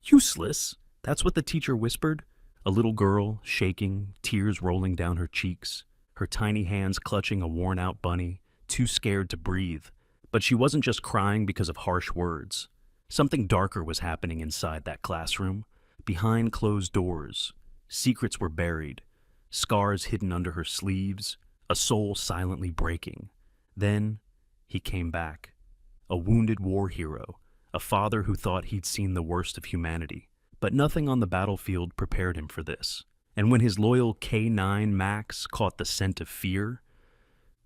Useless? That's what the teacher whispered. A little girl, shaking, tears rolling down her cheeks, her tiny hands clutching a worn-out bunny, too scared to breathe. But she wasn't just crying because of harsh words. Something darker was happening inside that classroom. Behind closed doors, secrets were buried, scars hidden under her sleeves, a soul silently breaking. Then he came back, a wounded war hero, a father who thought he'd seen the worst of humanity. But nothing on the battlefield prepared him for this. And when his loyal K9 Max caught the scent of fear,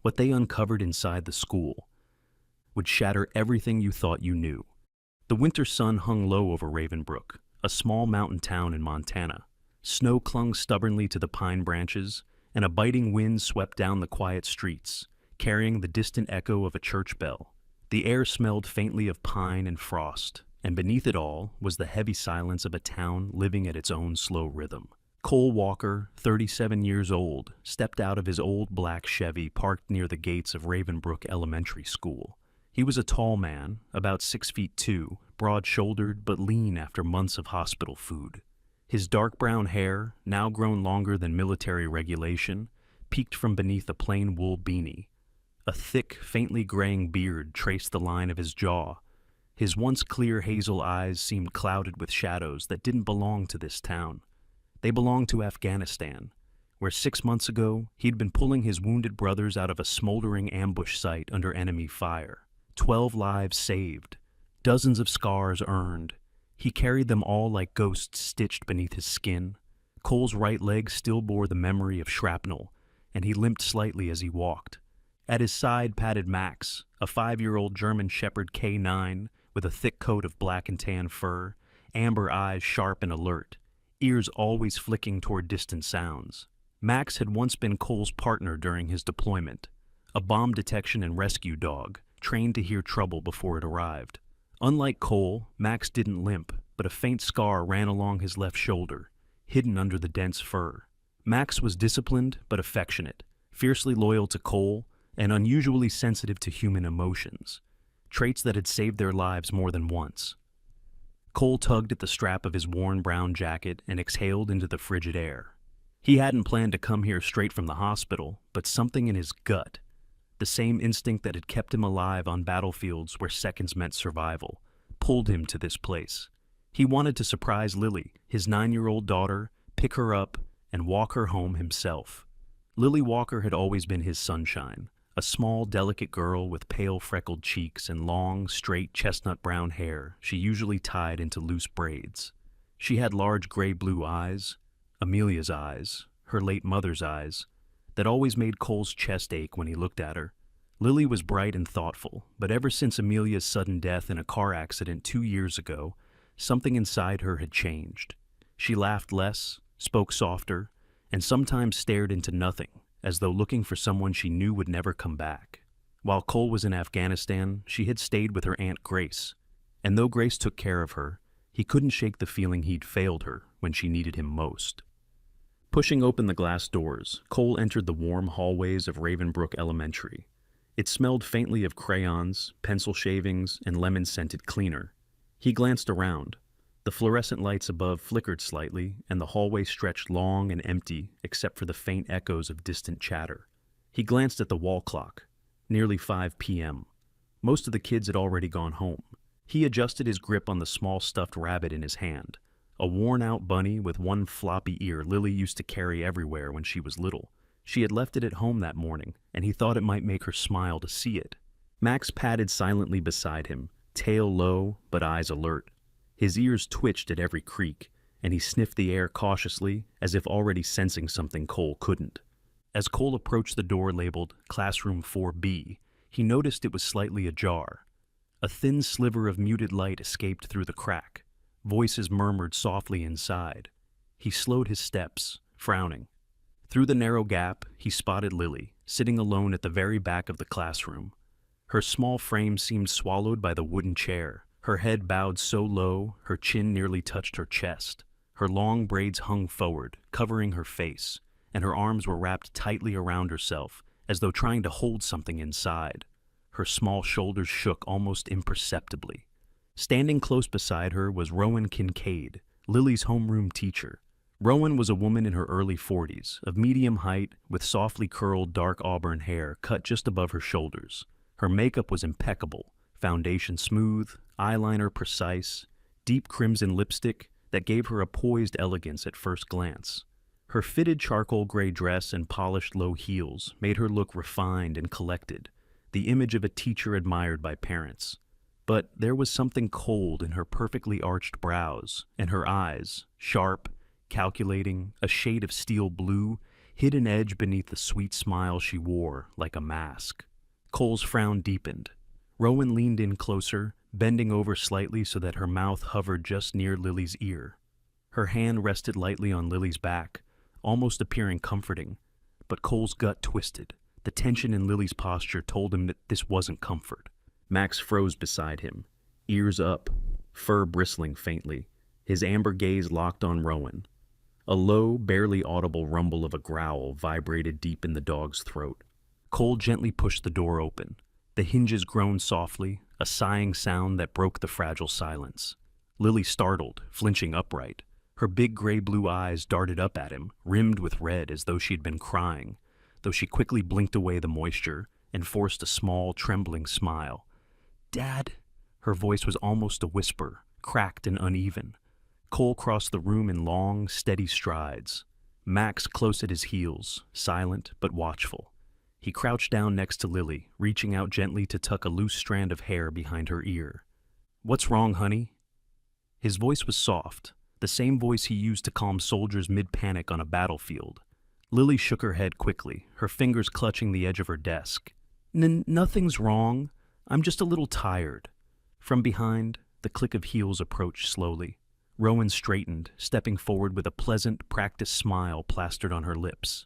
what they uncovered inside the school would shatter everything you thought you knew. The winter sun hung low over Ravenbrook, a small mountain town in Montana. Snow clung stubbornly to the pine branches, and a biting wind swept down the quiet streets, carrying the distant echo of a church bell. The air smelled faintly of pine and frost, and beneath it all was the heavy silence of a town living at its own slow rhythm. Cole Walker, 37 years old, stepped out of his old black Chevy parked near the gates of Ravenbrook Elementary School. He was a tall man, about 6'2", broad-shouldered but lean after months of hospital food. His dark brown hair, now grown longer than military regulation, peeked from beneath a plain wool beanie. A thick, faintly graying beard traced the line of his jaw. His once clear hazel eyes seemed clouded with shadows that didn't belong to this town. They belonged to Afghanistan, where 6 months ago he'd been pulling his wounded brothers out of a smoldering ambush site under enemy fire. 12 lives saved, dozens of scars earned. He carried them all like ghosts stitched beneath his skin. Cole's right leg still bore the memory of shrapnel, and he limped slightly as he walked. At his side padded Max, a 5-year-old German Shepherd K9 with a thick coat of black and tan fur, amber eyes sharp and alert, ears always flicking toward distant sounds. Max had once been Cole's partner during his deployment, a bomb detection and rescue dog, trained to hear trouble before it arrived. Unlike Cole, Max didn't limp, but a faint scar ran along his left shoulder, hidden under the dense fur. Max was disciplined but affectionate, fiercely loyal to Cole, and unusually sensitive to human emotions, traits that had saved their lives more than once. Cole tugged at the strap of his worn brown jacket and exhaled into the frigid air. He hadn't planned to come here straight from the hospital, but something in his gut, the same instinct that had kept him alive on battlefields where seconds meant survival, pulled him to this place. He wanted to surprise Lily, his 9-year-old daughter, pick her up, and walk her home himself. Lily Walker had always been his sunshine, a small, delicate girl with pale, freckled cheeks and long, straight, chestnut-brown hair she usually tied into loose braids. She had large gray-blue eyes, Amelia's eyes, her late mother's eyes, that always made Cole's chest ache when he looked at her. Lily was bright and thoughtful, but ever since Amelia's sudden death in a car accident 2 years ago, something inside her had changed. She laughed less, spoke softer, and sometimes stared into nothing, as though looking for someone she knew would never come back. While Cole was in Afghanistan, she had stayed with her Aunt Grace, and though Grace took care of her, he couldn't shake the feeling he'd failed her when she needed him most. Pushing open the glass doors, Cole entered the warm hallways of Ravenbrook Elementary. It smelled faintly of crayons, pencil shavings, and lemon-scented cleaner. He glanced around. The fluorescent lights above flickered slightly, and the hallway stretched long and empty except for the faint echoes of distant chatter. He glanced at the wall clock. Nearly 5 p.m. Most of the kids had already gone home. He adjusted his grip on the small stuffed rabbit in his hand, a worn-out bunny with one floppy ear Lily used to carry everywhere when she was little. She had left it at home that morning, and he thought it might make her smile to see it. Max padded silently beside him, tail low but eyes alert. His ears twitched at every creak, and he sniffed the air cautiously, as if already sensing something Cole couldn't. As Cole approached the door labeled Classroom 4B, he noticed it was slightly ajar. A thin sliver of muted light escaped through the crack. Voices murmured softly inside. He slowed his steps, frowning. Through the narrow gap, he spotted Lily, sitting alone at the very back of the classroom. Her small frame seemed swallowed by the wooden chair. Her head bowed so low, her chin nearly touched her chest. Her long braids hung forward, covering her face, and her arms were wrapped tightly around herself, as though trying to hold something inside. Her small shoulders shook almost imperceptibly. Standing close beside her was Rowan Kincaid, Lily's homeroom teacher. Rowan was a woman in her early 40s, of medium height, with softly curled dark auburn hair cut just above her shoulders. Her makeup was impeccable, foundation smooth, eyeliner precise, deep crimson lipstick that gave her a poised elegance at first glance. Her fitted charcoal gray dress and polished low heels made her look refined and collected, the image of a teacher admired by parents. But there was something cold in her perfectly arched brows, and her eyes, sharp, calculating, a shade of steel blue, hid an edge beneath the sweet smile she wore like a mask. Cole's frown deepened. Rowan leaned in closer, bending over slightly so that her mouth hovered just near Lily's ear. Her hand rested lightly on Lily's back, almost appearing comforting, but Cole's gut twisted. The tension in Lily's posture told him that this wasn't comfort. Max froze beside him, ears up, fur bristling faintly, his amber gaze locked on Rowan. A low, barely audible rumble of a growl vibrated deep in the dog's throat. Cole gently pushed the door open. The hinges groaned softly, a sighing sound that broke the fragile silence. Lily startled, flinching upright. Her big gray-blue eyes darted up at him, rimmed with red as though she had been crying, though she quickly blinked away the moisture and forced a small, trembling smile. "Dad?" Her voice was almost a whisper, cracked and uneven. Cole crossed the room in long, steady strides. Max close at his heels, silent but watchful. He crouched down next to Lily, reaching out gently to tuck a loose strand of hair behind her ear. "What's wrong, honey?" His voice was soft, the same voice he used to calm soldiers mid-panic on a battlefield. Lily shook her head quickly, her fingers clutching the edge of her desk. Nothing's wrong. I'm just a little tired." From behind, the click of heels approached slowly. Rowan straightened, stepping forward with a pleasant, practiced smile plastered on her lips.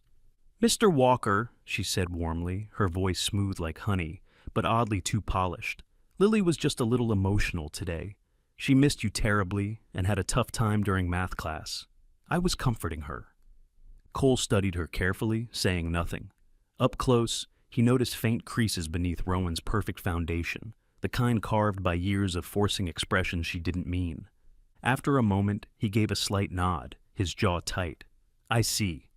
"Mr. Walker," she said warmly, her voice smooth like honey, but oddly too polished. "Lily was just a little emotional today. She missed you terribly and had a tough time during math class. I was comforting her." Cole studied her carefully, saying nothing. Up close, he noticed faint creases beneath Rowan's perfect foundation, the kind carved by years of forcing expressions she didn't mean. After a moment, he gave a slight nod, his jaw tight. "I see."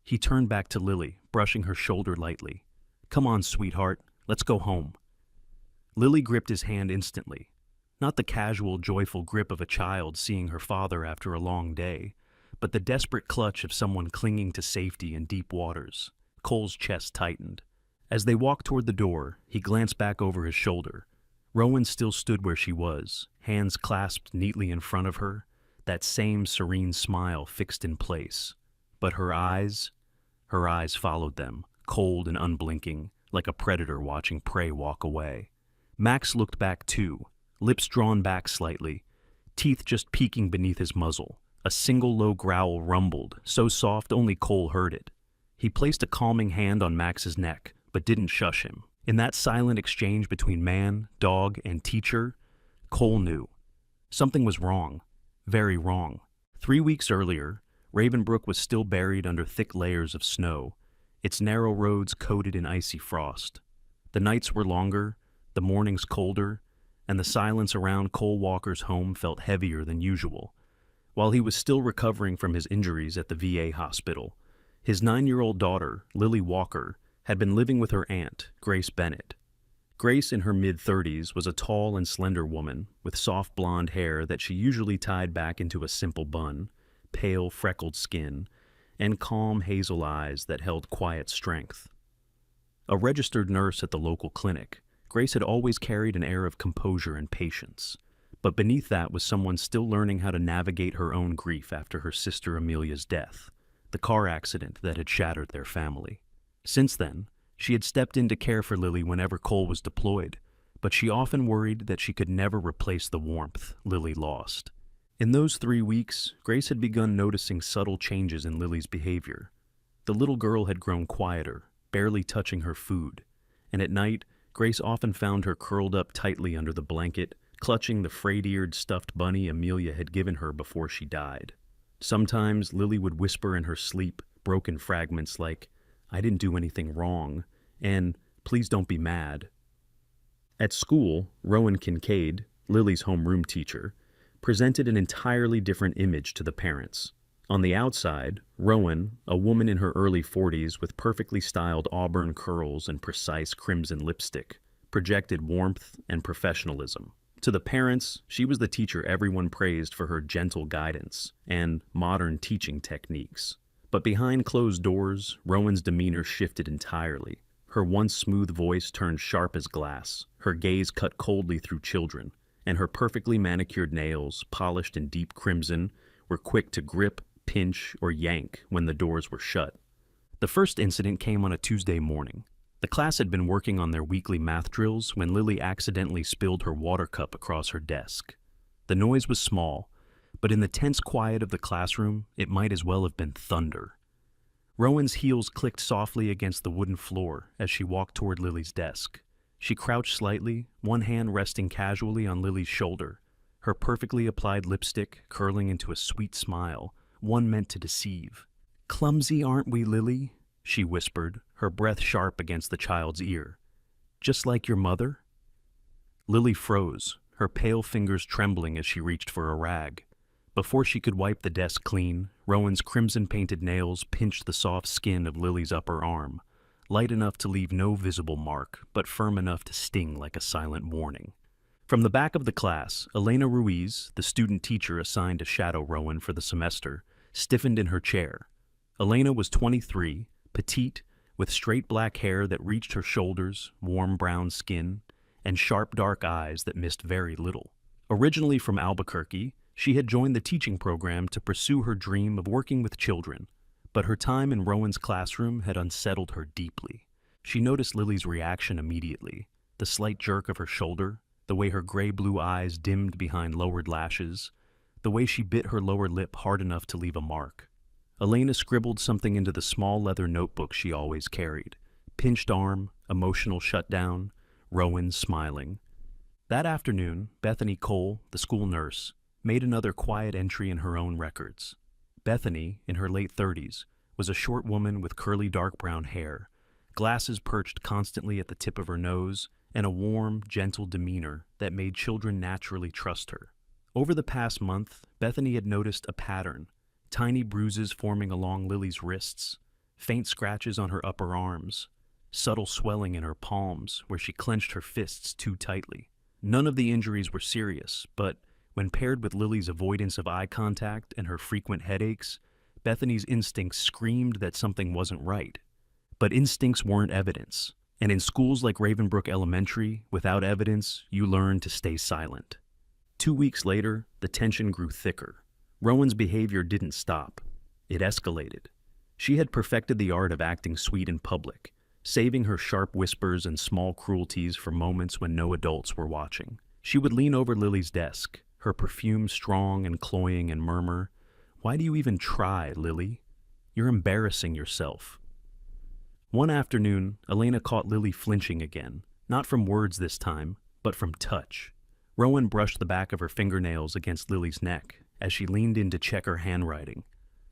He turned back to Lily, brushing her shoulder lightly. "Come on, sweetheart, let's go home." Lily gripped his hand instantly. Not the casual, joyful grip of a child seeing her father after a long day, but the desperate clutch of someone clinging to safety in deep waters. Cole's chest tightened. As they walked toward the door, he glanced back over his shoulder. Rowan still stood where she was, hands clasped neatly in front of her, that same serene smile fixed in place. But her eyes followed them, cold and unblinking, like a predator watching prey walk away. Max looked back too, lips drawn back slightly, teeth just peeking beneath his muzzle. A single low growl rumbled, so soft only Cole heard it. He placed a calming hand on Max's neck, but didn't shush him. In that silent exchange between man, dog, and teacher, Cole knew. Something was wrong. Very wrong. 3 weeks earlier, Ravenbrook was still buried under thick layers of snow, its narrow roads coated in icy frost. The nights were longer, the mornings colder, and the silence around Cole Walker's home felt heavier than usual. While he was still recovering from his injuries at the VA hospital, his 9-year-old daughter, Lily Walker, had been living with her aunt, Grace Bennett. Grace, in her mid-30s, was a tall and slender woman with soft blonde hair that she usually tied back into a simple bun, pale, freckled skin, and calm hazel eyes that held quiet strength. A registered nurse at the local clinic, Grace had always carried an air of composure and patience, but beneath that was someone still learning how to navigate her own grief after her sister Amelia's death, the car accident that had shattered their family. Since then, she had stepped in to care for Lily whenever Cole was deployed, but she often worried that she could never replace the warmth Lily lost. In those 3 weeks, Grace had begun noticing subtle changes in Lily's behavior. The little girl had grown quieter, barely touching her food, and at night, Grace often found her curled up tightly under the blanket, clutching the frayed-eared stuffed bunny Amelia had given her before she died. Sometimes Lily would whisper in her sleep, broken fragments like, "I didn't do anything wrong," and "Please don't be mad." At school, Rowan Kincaid, Lily's homeroom teacher, presented an entirely different image to the parents. On the outside, Rowan, a woman in her early 40s with perfectly styled auburn curls and precise crimson lipstick, projected warmth and professionalism. To the parents, she was the teacher everyone praised for her gentle guidance and modern teaching techniques. But behind closed doors, Rowan's demeanor shifted entirely. Her once smooth voice turned sharp as glass, her gaze cut coldly through children, and her perfectly manicured nails, polished in deep crimson, were quick to grip, pinch, or yank when the doors were shut. The first incident came on a Tuesday morning. The class had been working on their weekly math drills when Lily accidentally spilled her water cup across her desk. The noise was small, but in the tense quiet of the classroom, it might as well have been thunder. Rowan's heels clicked softly against the wooden floor as she walked toward Lily's desk. She crouched slightly, one hand resting casually on Lily's shoulder, her perfectly applied lipstick curling into a sweet smile, one meant to deceive. "Clumsy, aren't we, Lily?" she whispered, her breath sharp against the child's ear. "Just like your mother?" Lily froze, her pale fingers trembling as she reached for a rag. Before she could wipe the desk clean, Rowan's crimson-painted nails pinched the soft skin of Lily's upper arm, light enough to leave no visible mark, but firm enough to sting like a silent warning. From the back of the class, Elena Ruiz, the student teacher assigned to shadow Rowan for the semester, stiffened in her chair. Elena was 23, petite, with straight black hair that reached her shoulders, warm brown skin, and sharp dark eyes that missed very little. Originally from Albuquerque, she had joined the teaching program to pursue her dream of working with children, but her time in Rowan's classroom had unsettled her deeply. She noticed Lily's reaction immediately, the slight jerk of her shoulder, the way her gray-blue eyes dimmed behind lowered lashes, the way she bit her lower lip hard enough to leave a mark. Elena scribbled something into the small leather notebook she always carried. Pinched arm, emotional shutdown, Rowan smiling. That afternoon, Bethany Cole, the school nurse, made another quiet entry in her own records. Bethany, in her late 30s, was a short woman with curly dark brown hair, glasses perched constantly at the tip of her nose, and a warm, gentle demeanor that made children naturally trust her. Over the past month, Bethany had noticed a pattern, tiny bruises forming along Lily's wrists, faint scratches on her upper arms, subtle swelling in her palms where she clenched her fists too tightly. None of the injuries were serious, but when paired with Lily's avoidance of eye contact and her frequent headaches, Bethany's instincts screamed that something wasn't right. But instincts weren't evidence, and in schools like Ravenbrook Elementary, without evidence, you learn to stay silent. 2 weeks later, the tension grew thicker. Rowan's behavior didn't stop. It escalated. She had perfected the art of acting sweet in public, saving her sharp whispers and small cruelties for moments when no adults were watching. She would lean over Lily's desk, her perfume strong and cloying, and murmur, "Why do you even try, Lily? You're embarrassing yourself." One afternoon, Elena caught Lily flinching again, not from words this time, but from touch. Rowan brushed the back of her fingernails against Lily's neck as she leaned in to check her handwriting.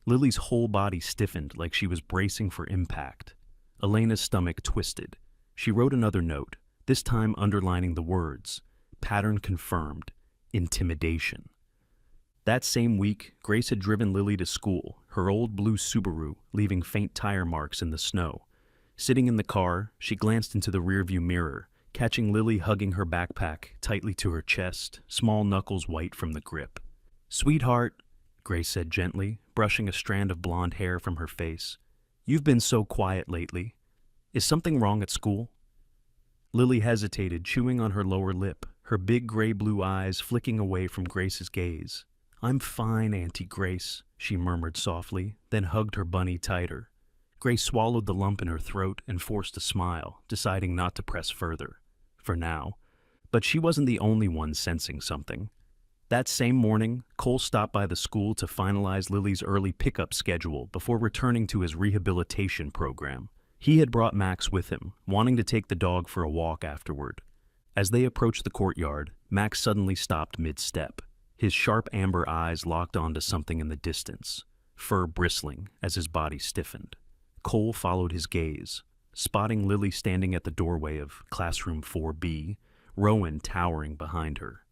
Lily's whole body stiffened like she was bracing for impact. Elena's stomach twisted. She wrote another note, this time underlining the words, "Pattern confirmed. Intimidation." That same week, Grace had driven Lily to school, her old blue Subaru leaving faint tire marks in the snow. Sitting in the car, she glanced into the rearview mirror, catching Lily hugging her backpack tightly to her chest, small knuckles white from the grip. "Sweetheart," Grace said gently, brushing a strand of blonde hair from her face, "you've been so quiet lately. Is something wrong at school?" Lily hesitated, chewing on her lower lip, her big gray-blue eyes flicking away from Grace's gaze. "I'm fine, Auntie Grace," she murmured softly, then hugged her bunny tighter. Grace swallowed the lump in her throat and forced a smile, deciding not to press further, for now. But she wasn't the only one sensing something. That same morning, Cole stopped by the school to finalize Lily's early pickup schedule before returning to his rehabilitation program. He had brought Max with him, wanting to take the dog for a walk afterward. As they approached the courtyard, Max suddenly stopped mid-step. His sharp amber eyes locked onto something in the distance, fur bristling as his body stiffened. Cole followed his gaze, spotting Lily standing at the doorway of Classroom 4B, Rowan towering behind her.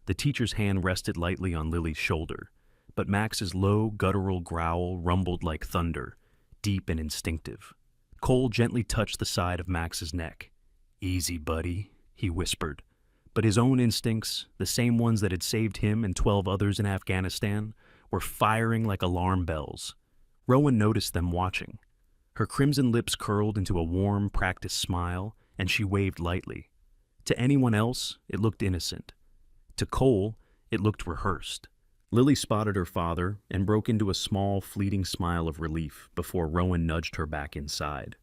The teacher's hand rested lightly on Lily's shoulder, but Max's low, guttural growl rumbled like thunder, deep and instinctive. Cole gently touched the side of Max's neck. "Easy, buddy," he whispered. But his own instincts, the same ones that had saved him and 12 others in Afghanistan, were firing like alarm bells. Rowan noticed them watching. Her crimson lips curled into a warm, practiced smile, and she waved lightly. To anyone else, it looked innocent. To Cole, it looked rehearsed. Lily spotted her father and broke into a small, fleeting smile of relief before Rowan nudged her back inside.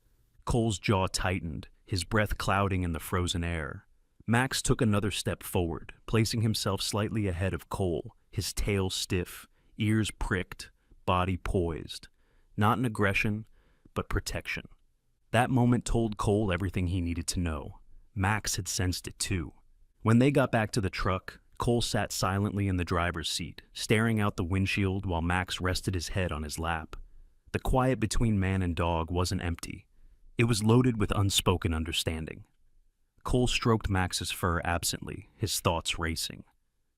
Cole's jaw tightened, his breath clouding in the frozen air. Max took another step forward, placing himself slightly ahead of Cole, his tail stiff, ears pricked, body poised. Not an aggression, but protection. That moment told Cole everything he needed to know. Max had sensed it too. When they got back to the truck, Cole sat silently in the driver's seat, staring out the windshield while Max rested his head on his lap. The quiet between man and dog wasn't empty. It was loaded with unspoken understanding. Cole stroked Max's fur absently, his thoughts racing.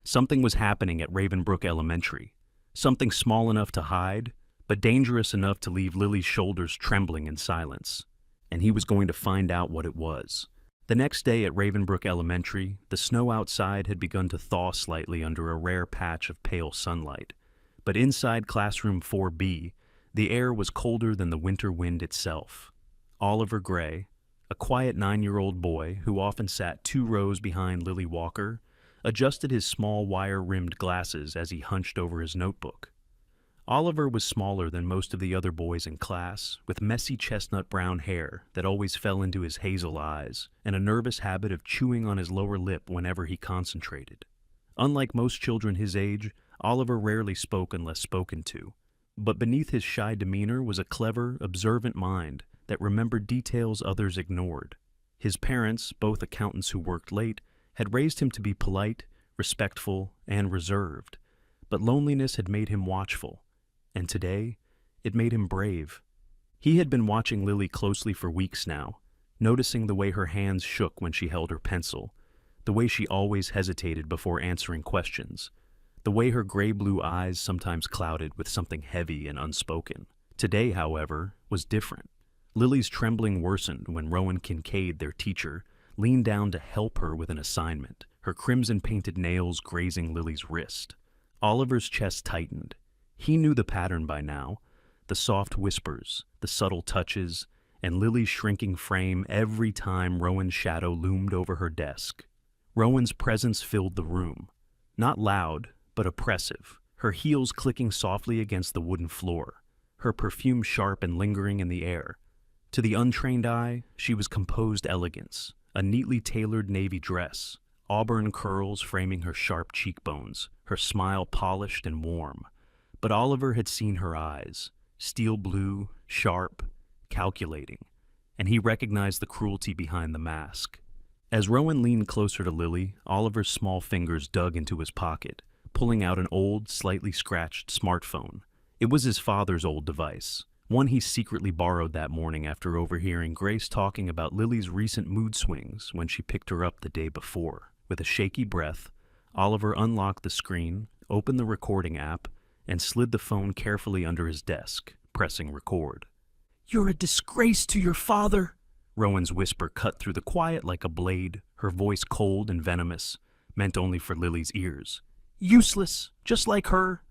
Something was happening at Ravenbrook Elementary. Something small enough to hide, but dangerous enough to leave Lily's shoulders trembling in silence. And he was going to find out what it was. The next day at Ravenbrook Elementary, the snow outside had begun to thaw slightly under a rare patch of pale sunlight. But inside classroom 4B, the air was colder than the winter wind itself. Oliver Gray, a quiet 9-year-old boy who often sat 2 rows behind Lily Walker, adjusted his small wire-rimmed glasses as he hunched over his notebook. Oliver was smaller than most of the other boys in class, with messy chestnut brown hair that always fell into his hazel eyes, and a nervous habit of chewing on his lower lip whenever he concentrated. Unlike most children his age, Oliver rarely spoke unless spoken to, but beneath his shy demeanor was a clever, observant mind that remembered details others ignored. His parents, both accountants who worked late, had raised him to be polite, respectful, and reserved, but loneliness had made him watchful. And today, it made him brave. He had been watching Lily closely for weeks now, noticing the way her hands shook when she held her pencil, the way she always hesitated before answering questions, the way her gray-blue eyes sometimes clouded with something heavy and unspoken. Today, however, was different. Lily's trembling worsened when Rowan Kincaid, their teacher, leaned down to help her with an assignment, her crimson-painted nails grazing Lily's wrist. Oliver's chest tightened. He knew the pattern by now, the soft whispers, the subtle touches, and Lily's shrinking frame every time Rowan's shadow loomed over her desk. Rowan's presence filled the room. Not loud, but oppressive, her heels clicking softly against the wooden floor, her perfume sharp and lingering in the air. To the untrained eye, she was composed elegance, a neatly tailored navy dress, auburn curls framing her sharp cheekbones, her smile polished and warm. But Oliver had seen her eyes, steel blue, sharp, calculating, and he recognized the cruelty behind the mask. As Rowan leaned closer to Lily, Oliver's small fingers dug into his pocket, pulling out an old, slightly scratched smartphone. It was his father's old device, one he secretly borrowed that morning after overhearing Grace talking about Lily's recent mood swings when she picked her up the day before. With a shaky breath, Oliver unlocked the screen, opened the recording app, and slid the phone carefully under his desk, pressing record. "You're a disgrace to your father," Rowan's whisper cut through the quiet like a blade, her voice cold and venomous, meant only for Lily's ears. "Useless, just like her."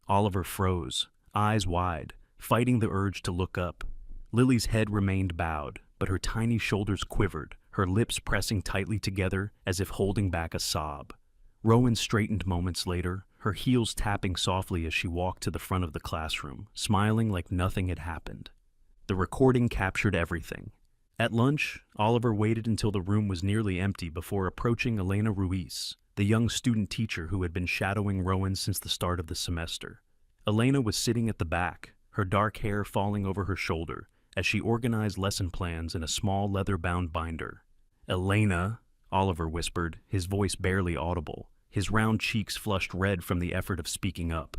Oliver froze, eyes wide, fighting the urge to look up. Lily's head remained bowed, but her tiny shoulders quivered, her lips pressing tightly together as if holding back a sob. Rowan straightened moments later, her heels tapping softly as she walked to the front of the classroom, smiling like nothing had happened. The recording captured everything. At lunch, Oliver waited until the room was nearly empty before approaching Elena Ruiz, the young student teacher who had been shadowing Rowan since the start of the semester. Elena was sitting at the back, her dark hair falling over her shoulder, as she organized lesson plans in a small leather-bound binder. "Elena," Oliver whispered, his voice barely audible, his round cheeks flushed red from the effort of speaking up.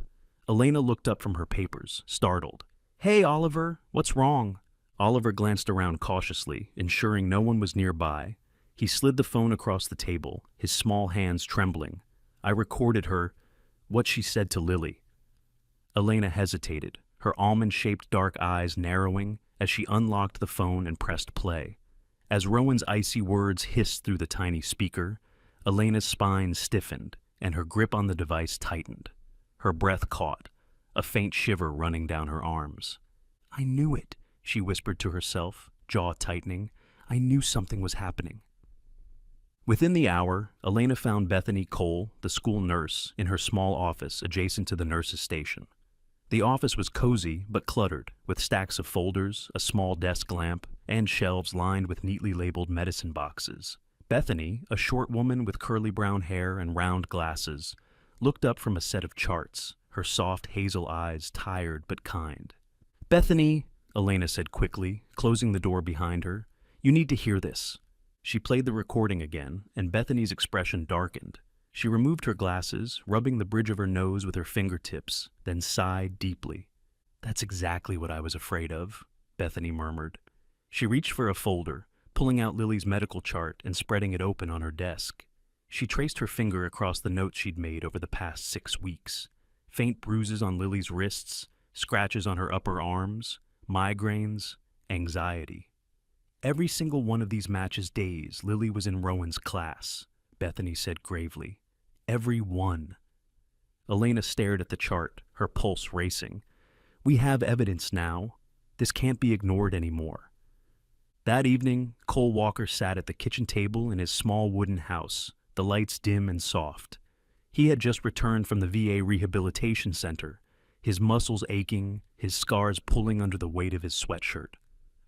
Elena looked up from her papers, startled. "Hey, Oliver, what's wrong?" Oliver glanced around cautiously, ensuring no one was nearby. He slid the phone across the table, his small hands trembling. I recorded what she said to Lily. Elena hesitated, her almond-shaped dark eyes narrowing as she unlocked the phone and pressed play. As Rowan's icy words hissed through the tiny speaker, Elena's spine stiffened and her grip on the device tightened. Her breath caught, a faint shiver running down her arms. "I knew it," she whispered to herself, jaw tightening. "I knew something was happening." Within the hour, Elena found Bethany Cole, the school nurse, in her small office adjacent to the nurse's station. The office was cozy but cluttered, with stacks of folders, a small desk lamp, and shelves lined with neatly labeled medicine boxes. Bethany, a short woman with curly brown hair and round glasses, looked up from a set of charts, her soft hazel eyes tired but kind. "Bethany," Elena said quickly, closing the door behind her, "you need to hear this." She played the recording again, and Bethany's expression darkened. She removed her glasses, rubbing the bridge of her nose with her fingertips, then sighed deeply. "That's exactly what I was afraid of," Bethany murmured. She reached for a folder, pulling out Lily's medical chart and spreading it open on her desk. She traced her finger across the notes she'd made over the past 6 weeks. Faint bruises on Lily's wrists, scratches on her upper arms, migraines, anxiety. "Every single one of these matches days Lily was in Rowan's class," Bethany said gravely. "Every one." Elena stared at the chart, her pulse racing. "We have evidence now. This can't be ignored anymore." That evening, Cole Walker sat at the kitchen table in his small wooden house, the lights dim and soft. He had just returned from the VA Rehabilitation Center, his muscles aching, his scars pulling under the weight of his sweatshirt.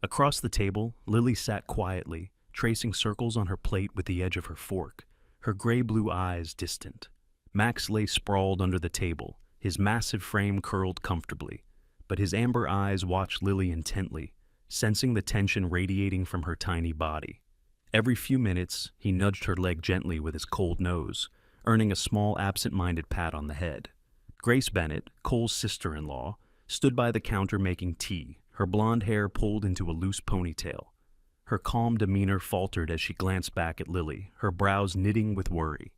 Across the table, Lily sat quietly, tracing circles on her plate with the edge of her fork, her gray-blue eyes distant. Max lay sprawled under the table, his massive frame curled comfortably, but his amber eyes watched Lily intently, sensing the tension radiating from her tiny body. Every few minutes, he nudged her leg gently with his cold nose, earning a small absent-minded pat on the head. Grace Bennett, Cole's sister-in-law, stood by the counter making tea, her blonde hair pulled into a loose ponytail. Her calm demeanor faltered as she glanced back at Lily, her brows knitting with worry.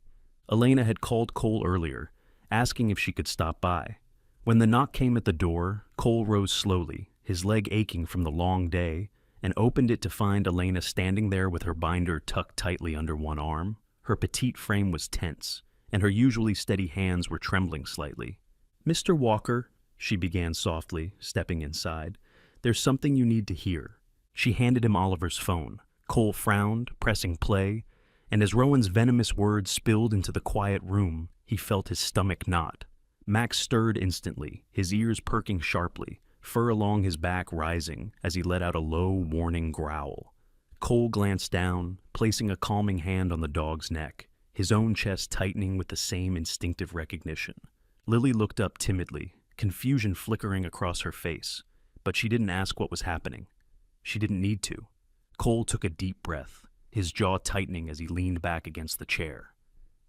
Elena had called Cole earlier, asking if she could stop by. When the knock came at the door, Cole rose slowly, his leg aching from the long day, and opened it to find Elena standing there with her binder tucked tightly under one arm. Her petite frame was tense, and her usually steady hands were trembling slightly. "Mr. Walker," she began softly, stepping inside, "there's something you need to hear." She handed him Oliver's phone. Cole frowned, pressing play, and as Rowan's venomous words spilled into the quiet room, he felt his stomach knot. Max stirred instantly, his ears perking sharply, fur along his back rising as he let out a low, warning growl. Cole glanced down, placing a calming hand on the dog's neck, his own chest tightening with the same instinctive recognition. Lily looked up timidly, confusion flickering across her face, but she didn't ask what was happening. She didn't need to. Cole took a deep breath, his jaw tightening as he leaned back against the chair.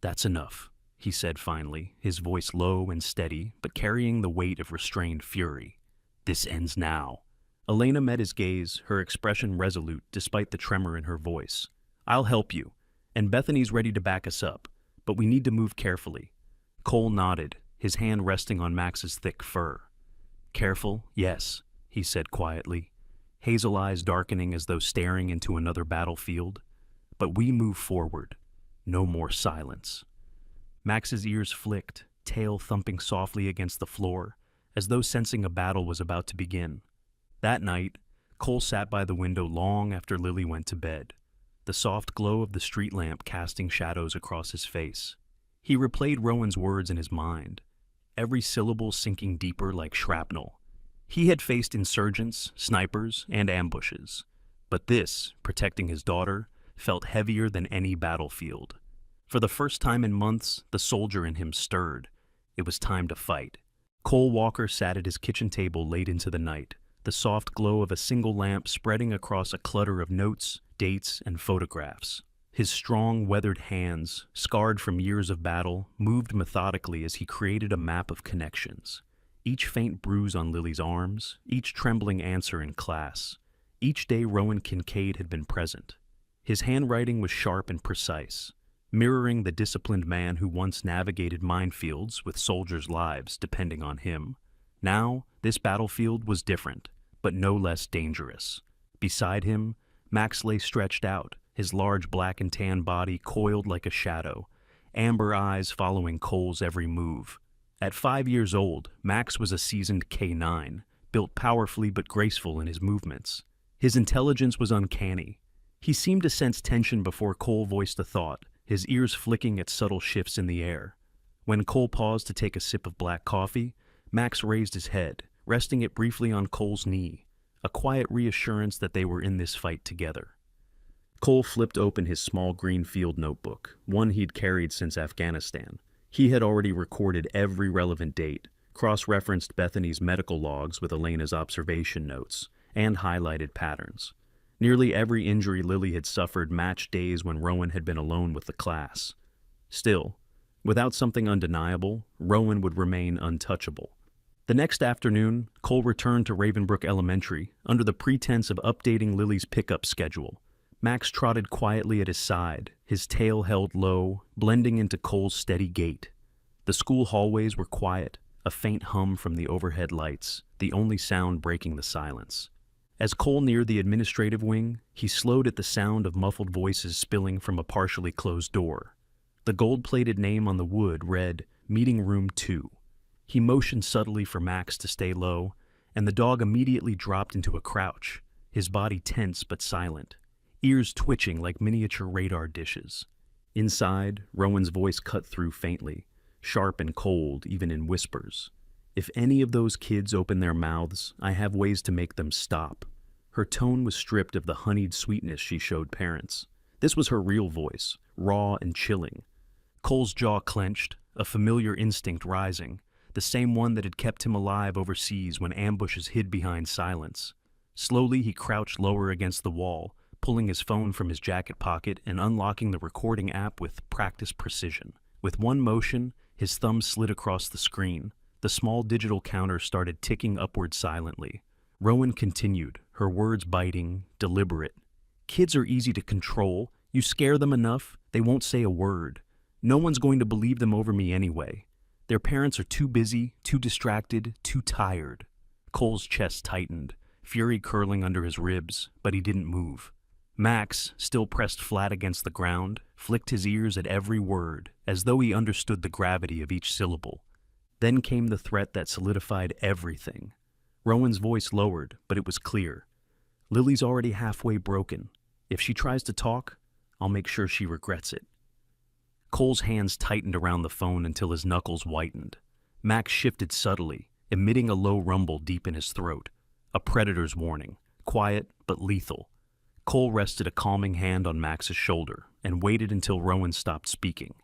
"That's enough," he said finally, his voice low and steady, but carrying the weight of restrained fury. "This ends now." Elena met his gaze, her expression resolute despite the tremor in her voice. "I'll help you, and Bethany's ready to back us up, but we need to move carefully." Cole nodded, his hand resting on Max's thick fur. "Careful, yes," he said quietly, hazel eyes darkening as though staring into another battlefield. "But we move forward. No more silence." Max's ears flicked, tail thumping softly against the floor, as though sensing a battle was about to begin. That night, Cole sat by the window long after Lily went to bed, the soft glow of the street lamp casting shadows across his face. He replayed Rowan's words in his mind, every syllable sinking deeper like shrapnel. He had faced insurgents, snipers, and ambushes, but this, protecting his daughter, felt heavier than any battlefield. For the first time in months, the soldier in him stirred. It was time to fight. Cole Walker sat at his kitchen table late into the night, the soft glow of a single lamp spreading across a clutter of notes, dates, and photographs. His strong, weathered hands, scarred from years of battle, moved methodically as he created a map of connections. Each faint bruise on Lily's arms, each trembling answer in class. Each day Rowan Kincaid had been present. His handwriting was sharp and precise, mirroring the disciplined man who once navigated minefields with soldiers' lives depending on him. Now, this battlefield was different, but no less dangerous. Beside him, Max lay stretched out, his large black and tan body coiled like a shadow, amber eyes following Cole's every move. At 5 years old, Max was a seasoned K9, built powerfully but graceful in his movements. His intelligence was uncanny. He seemed to sense tension before Cole voiced a thought, his ears flicking at subtle shifts in the air. When Cole paused to take a sip of black coffee, Max raised his head, resting it briefly on Cole's knee, a quiet reassurance that they were in this fight together. Cole flipped open his small green field notebook, one he'd carried since Afghanistan. He had already recorded every relevant date, cross-referenced Bethany's medical logs with Elena's observation notes, and highlighted patterns. Nearly every injury Lily had suffered matched days when Rowan had been alone with the class. Still, without something undeniable, Rowan would remain untouchable. The next afternoon, Cole returned to Ravenbrook Elementary under the pretense of updating Lily's pickup schedule. Max trotted quietly at his side, his tail held low, blending into Cole's steady gait. The school hallways were quiet, a faint hum from the overhead lights, the only sound breaking the silence. As Cole neared the administrative wing, he slowed at the sound of muffled voices spilling from a partially closed door. The gold-plated name on the wood read, Meeting Room 2. He motioned subtly for Max to stay low, and the dog immediately dropped into a crouch, his body tense but silent, ears twitching like miniature radar dishes. Inside, Rowan's voice cut through faintly, sharp and cold even in whispers. If any of those kids open their mouths, I have ways to make them stop. Her tone was stripped of the honeyed sweetness she showed parents. This was her real voice, raw and chilling. Cole's jaw clenched, a familiar instinct rising, the same one that had kept him alive overseas when ambushes hid behind silence. Slowly he crouched lower against the wall, pulling his phone from his jacket pocket and unlocking the recording app with practiced precision. With one motion, his thumb slid across the screen. The small digital counter started ticking upward silently. Rowan continued, her words biting, deliberate. Kids are easy to control. You scare them enough, they won't say a word. No one's going to believe them over me anyway. Their parents are too busy, too distracted, too tired. Cole's chest tightened, fury curling under his ribs, but he didn't move. Max, still pressed flat against the ground, flicked his ears at every word, as though he understood the gravity of each syllable. Then came the threat that solidified everything. Rowan's voice lowered, but it was clear. Lily's already halfway broken. If she tries to talk, I'll make sure she regrets it. Cole's hands tightened around the phone until his knuckles whitened. Max shifted subtly, emitting a low rumble deep in his throat. A predator's warning, quiet but lethal. Cole rested a calming hand on Max's shoulder and waited until Rowan stopped speaking.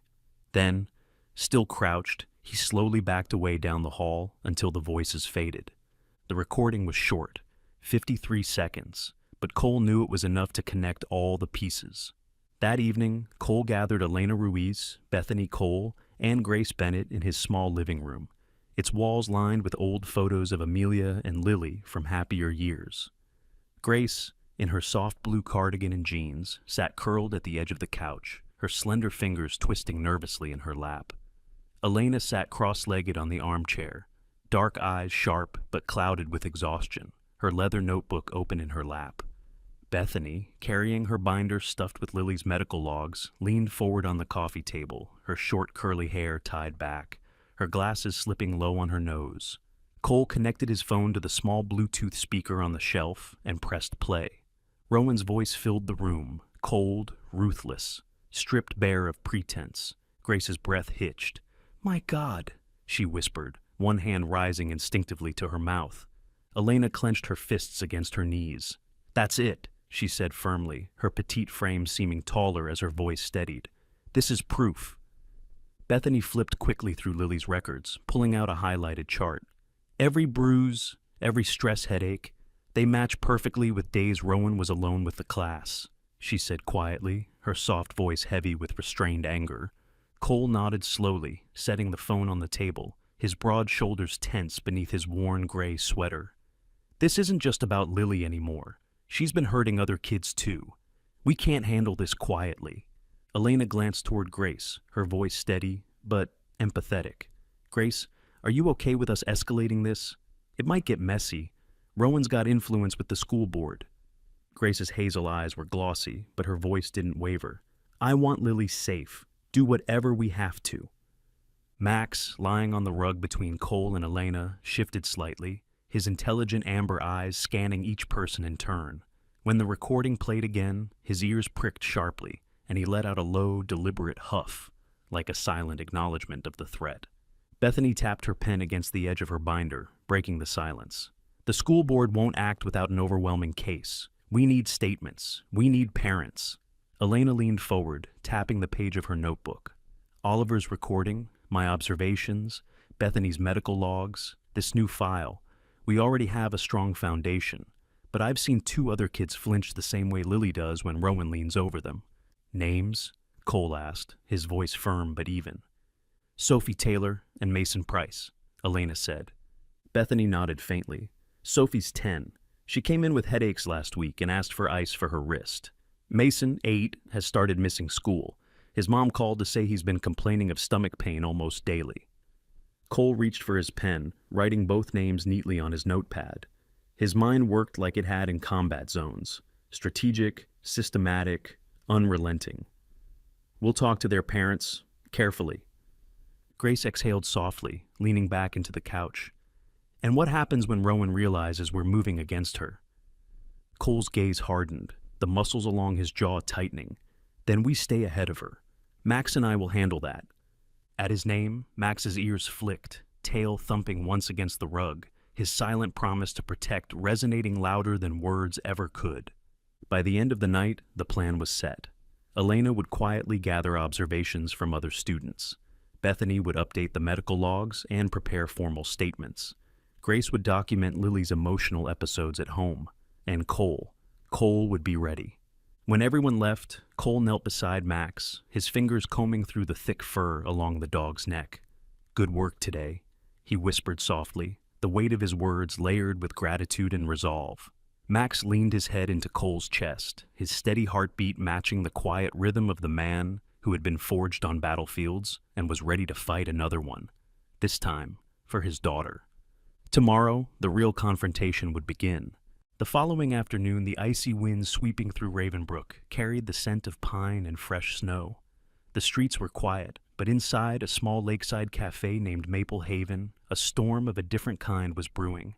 Then, still crouched, he slowly backed away down the hall until the voices faded. The recording was short, 53 seconds, but Cole knew it was enough to connect all the pieces. That evening, Cole gathered Elena Ruiz, Bethany Cole, and Grace Bennett in his small living room, its walls lined with old photos of Amelia and Lily from happier years. Grace, in her soft blue cardigan and jeans, sat curled at the edge of the couch, her slender fingers twisting nervously in her lap. Elena sat cross-legged on the armchair, dark eyes sharp but clouded with exhaustion, her leather notebook open in her lap. Bethany, carrying her binder stuffed with Lily's medical logs, leaned forward on the coffee table, her short curly hair tied back, her glasses slipping low on her nose. Cole connected his phone to the small Bluetooth speaker on the shelf and pressed play. Rowan's voice filled the room, cold, ruthless, stripped bare of pretense. Grace's breath hitched. "My God," she whispered, one hand rising instinctively to her mouth. Elena clenched her fists against her knees. "That's it," she said firmly, her petite frame seeming taller as her voice steadied. "This is proof." Bethany flipped quickly through Lily's records, pulling out a highlighted chart. Every bruise, every stress headache, they match perfectly with days Rowan was alone with the class, she said quietly, her soft voice heavy with restrained anger. Cole nodded slowly, setting the phone on the table, his broad shoulders tense beneath his worn gray sweater. "This isn't just about Lily anymore. She's been hurting other kids too. We can't handle this quietly. Elena glanced toward Grace, her voice steady, but empathetic. Grace, are you okay with us escalating this? It might get messy. Rowan's got influence with the school board. Grace's hazel eyes were glossy, but her voice didn't waver. I want Lily safe. Do whatever we have to. Max, lying on the rug between Cole and Elena, shifted slightly, his intelligent amber eyes scanning each person in turn. When the recording played again, his ears pricked sharply, and he let out a low, deliberate huff, like a silent acknowledgement of the threat. Bethany tapped her pen against the edge of her binder, breaking the silence. The school board won't act without an overwhelming case. We need statements. We need parents. Elena leaned forward, tapping the page of her notebook. Oliver's recording, my observations, Bethany's medical logs, this new file. We already have a strong foundation, but I've seen 2 other kids flinch the same way Lily does when Rowan leans over them. Names? Cole asked, his voice firm but even. Sophie Taylor and Mason Price, Elena said. Bethany nodded faintly. Sophie's 10. She came in with headaches last week and asked for ice for her wrist. Mason, 8, has started missing school. His mom called to say he's been complaining of stomach pain almost daily. Cole reached for his pen, writing both names neatly on his notepad. His mind worked like it had in combat zones. Strategic, systematic, unrelenting. We'll talk to their parents, carefully. Grace exhaled softly, leaning back into the couch. And what happens when Rowan realizes we're moving against her? Cole's gaze hardened, the muscles along his jaw tightening. Then we stay ahead of her. Max and I will handle that. At his name, Max's ears flicked, tail thumping once against the rug, his silent promise to protect resonating louder than words ever could. By the end of the night, the plan was set. Elena would quietly gather observations from other students. Bethany would update the medical logs and prepare formal statements. Grace would document Lily's emotional episodes at home. And Cole would be ready. When everyone left, Cole knelt beside Max, his fingers combing through the thick fur along the dog's neck. Good work today, he whispered softly, the weight of his words layered with gratitude and resolve. Max leaned his head into Cole's chest, his steady heartbeat matching the quiet rhythm of the man who had been forged on battlefields and was ready to fight another one, this time for his daughter. Tomorrow, the real confrontation would begin. The following afternoon, the icy winds sweeping through Ravenbrook carried the scent of pine and fresh snow. The streets were quiet, but inside a small lakeside cafe named Maple Haven, a storm of a different kind was brewing.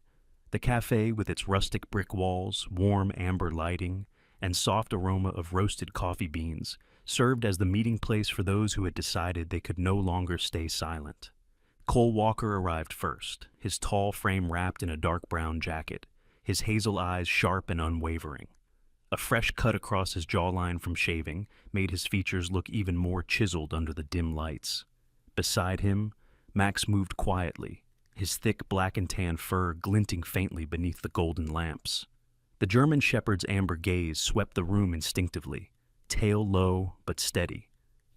The cafe, with its rustic brick walls, warm amber lighting, and soft aroma of roasted coffee beans, served as the meeting place for those who had decided they could no longer stay silent. Cole Walker arrived first, his tall frame wrapped in a dark brown jacket, his hazel eyes sharp and unwavering. A fresh cut across his jawline from shaving made his features look even more chiseled under the dim lights. Beside him, Max moved quietly, his thick black and tan fur glinting faintly beneath the golden lamps. The German shepherd's amber gaze swept the room instinctively, tail low but steady,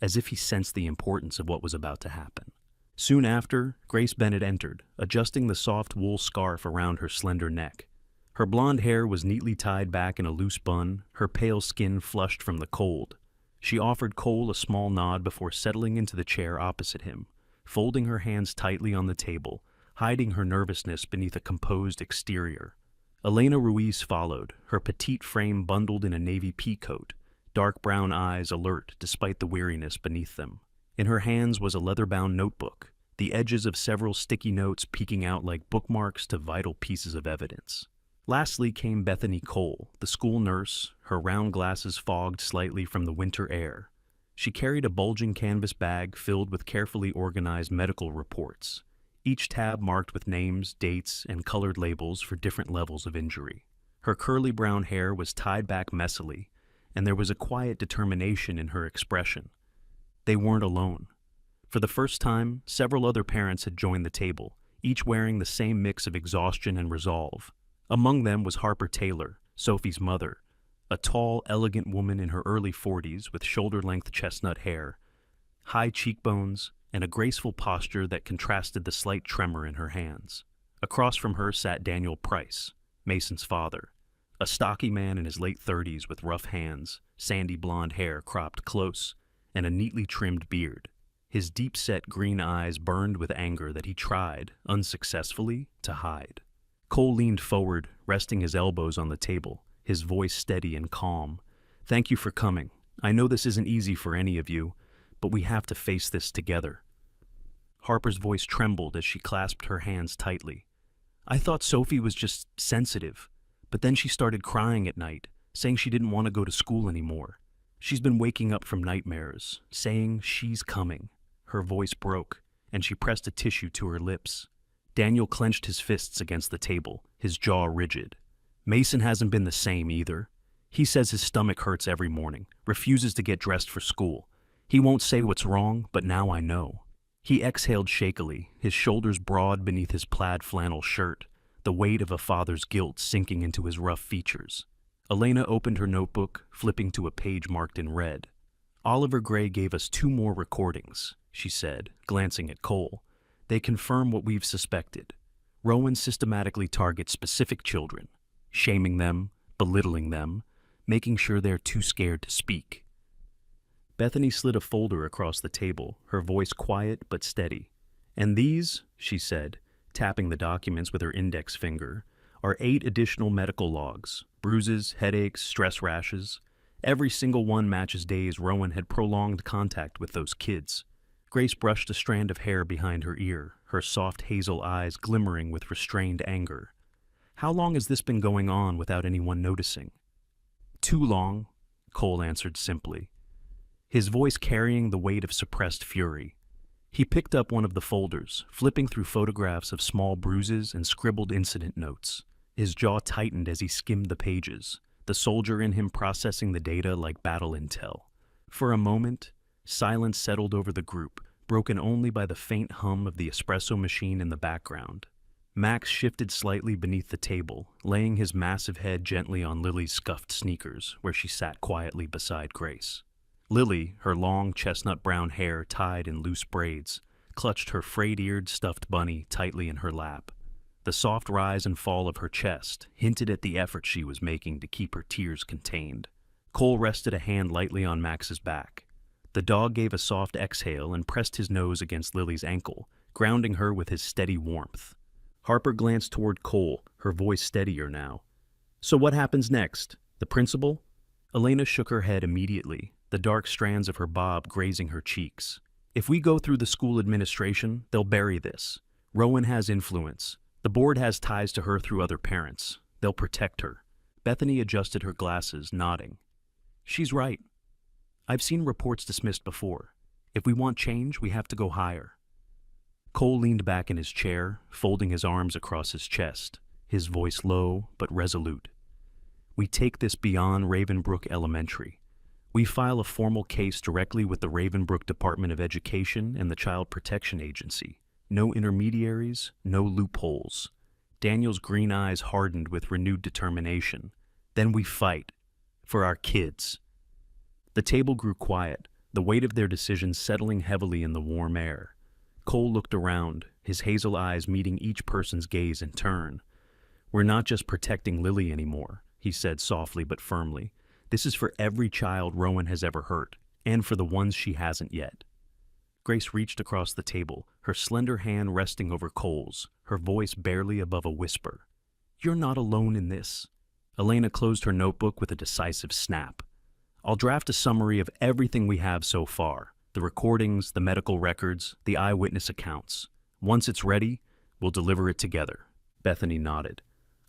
as if he sensed the importance of what was about to happen. Soon after, Grace Bennett entered, adjusting the soft wool scarf around her slender neck. Her blonde hair was neatly tied back in a loose bun, her pale skin flushed from the cold. She offered Cole a small nod before settling into the chair opposite him, folding her hands tightly on the table, hiding her nervousness beneath a composed exterior. Elena Ruiz followed, her petite frame bundled in a navy pea coat, dark brown eyes alert despite the weariness beneath them. In her hands was a leather-bound notebook, the edges of several sticky notes peeking out like bookmarks to vital pieces of evidence. Lastly came Bethany Cole, the school nurse, her round glasses fogged slightly from the winter air. She carried a bulging canvas bag filled with carefully organized medical reports, each tab marked with names, dates, and colored labels for different levels of injury. Her curly brown hair was tied back messily, and there was a quiet determination in her expression. They weren't alone. For the first time, several other parents had joined the table, each wearing the same mix of exhaustion and resolve. Among them was Harper Taylor, Sophie's mother, a tall, elegant woman in her early 40s with shoulder-length chestnut hair, high cheekbones, and a graceful posture that contrasted the slight tremor in her hands. Across from her sat Daniel Price, Mason's father, a stocky man in his late 30s with rough hands, sandy blonde hair cropped close, and a neatly trimmed beard. His deep-set green eyes burned with anger that he tried, unsuccessfully, to hide. Cole leaned forward, resting his elbows on the table, his voice steady and calm. "Thank you for coming. I know this isn't easy for any of you, but we have to face this together." Harper's voice trembled as she clasped her hands tightly. "I thought Sophie was just sensitive, but then she started crying at night, saying she didn't want to go to school anymore. She's been waking up from nightmares, saying she's coming." Her voice broke, and she pressed a tissue to her lips. Daniel clenched his fists against the table, his jaw rigid. "Mason hasn't been the same either. He says his stomach hurts every morning, refuses to get dressed for school. He won't say what's wrong, but now I know." He exhaled shakily, his shoulders broad beneath his plaid flannel shirt, the weight of a father's guilt sinking into his rough features. Elena opened her notebook, flipping to a page marked in red. "Oliver Gray gave us 2 more recordings," she said, glancing at Cole. "They confirm what we've suspected. Rowan systematically targets specific children, shaming them, belittling them, making sure they're too scared to speak." Bethany slid a folder across the table, her voice quiet but steady. "And these," she said, tapping the documents with her index finger, "are 8 additional medical logs. Bruises, headaches, stress rashes. Every single one matches days Rowan had prolonged contact with those kids." Grace brushed a strand of hair behind her ear, her soft hazel eyes glimmering with restrained anger. "How long has this been going on without anyone noticing?" "Too long," Cole answered simply, his voice carrying the weight of suppressed fury. He picked up one of the folders, flipping through photographs of small bruises and scribbled incident notes. His jaw tightened as he skimmed the pages, the soldier in him processing the data like battle intel. For a moment, silence settled over the group, broken only by the faint hum of the espresso machine in the background. Max shifted slightly beneath the table, laying his massive head gently on Lily's scuffed sneakers, where she sat quietly beside Grace. Lily, her long chestnut-brown hair tied in loose braids, clutched her frayed-eared stuffed bunny tightly in her lap. The soft rise and fall of her chest hinted at the effort she was making to keep her tears contained. Cole rested a hand lightly on Max's back. The dog gave a soft exhale and pressed his nose against Lily's ankle, grounding her with his steady warmth. Harper glanced toward Cole, her voice steadier now. "So what happens next? The principal?" Elena shook her head immediately, the dark strands of her bob grazing her cheeks. "If we go through the school administration, they'll bury this. Rowan has influence. The board has ties to her through other parents. They'll protect her." Bethany adjusted her glasses, nodding. "She's right. I've seen reports dismissed before. If we want change, we have to go higher." Cole leaned back in his chair, folding his arms across his chest, his voice low but resolute. "We take this beyond Ravenbrook Elementary. We file a formal case directly with the Ravenbrook Department of Education and the Child Protection Agency. No intermediaries, no loopholes." Daniel's green eyes hardened with renewed determination. "Then we fight. For our kids." The table grew quiet, the weight of their decision settling heavily in the warm air. Cole looked around, his hazel eyes meeting each person's gaze in turn. "We're not just protecting Lily anymore," he said softly but firmly. "This is for every child Rowan has ever hurt, and for the ones she hasn't yet." Grace reached across the table, her slender hand resting over Cole's, her voice barely above a whisper. "You're not alone in this." Elena closed her notebook with a decisive snap. "I'll draft a summary of everything we have so far, the recordings, the medical records, the eyewitness accounts. Once it's ready, we'll deliver it together." Bethany nodded.